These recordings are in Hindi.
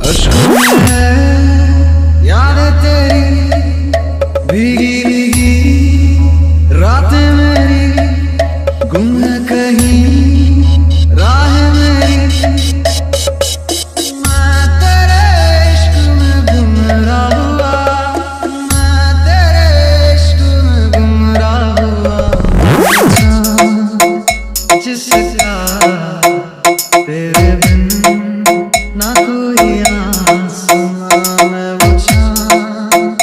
अश्कों में है यादें तेरी भीगी भीगी रातें मेरी गुम है कहीं राह मेरी। मैं तेरे इश्क में गुमराह हुआ, मैं तेरे इश्क में गुमराह हुआ। जिसका तेरे बिन ना कोई आसमां, मैं वो चाँद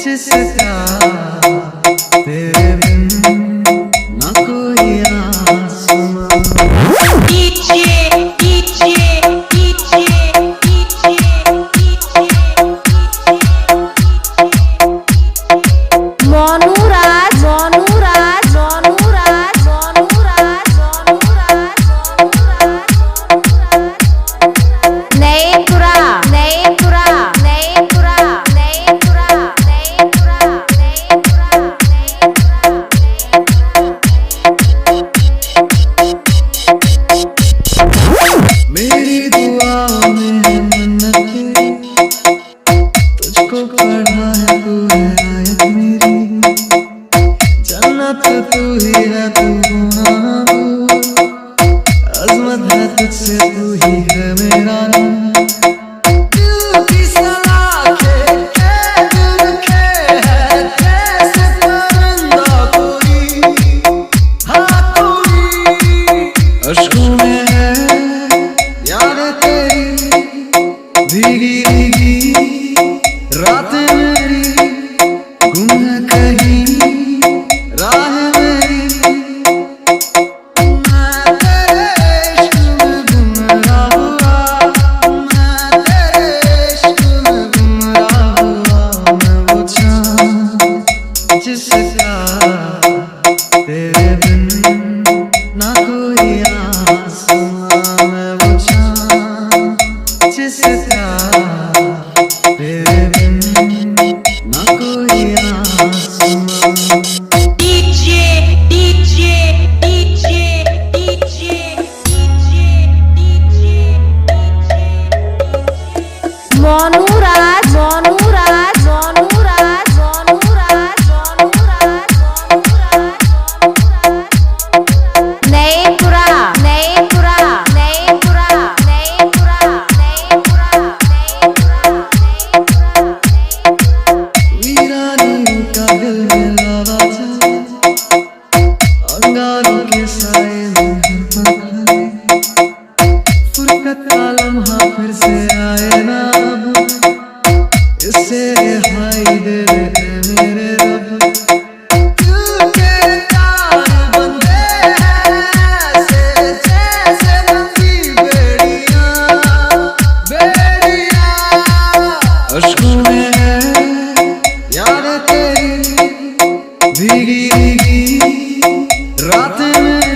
जिसका तेरे बिन ना कोई आसमां। मेरी दुआ में है मन्नत, तुझको पढ़ा है तू है आयत मेरी। जन्नत तू ही है, तू होना ना तू, अज़मत है तुझसे, तू ही है मेरा नाम। दिल की सलाखें दिल रखे है जैसे परिंदा कोई, हाँ कोई। अश्कों में है यादें तेरी भीगी भीगी रातें मेरी गुम है कहीं राह मेरी। मैं तेरे इश्क में गुमराह हुआ, मैं तेरे इश्क में गुमराह हुआ। मैं वो चाँद जिसका तेरे बिन ना कोई आसमां, मैं वो चाँद जिसका तेरे बिन ना कोई आसमां। अंगारों के साए में फुरकत का लम्हा फिर से आए ना अब, इससे रिहाई दे दे मेरे रब। दिल के तार बंधे हैं ऐसे जैसे बंधी बेड़ियां बेड़ियां। अश्कों में है यादें तेरी भीगी भीगी रातें में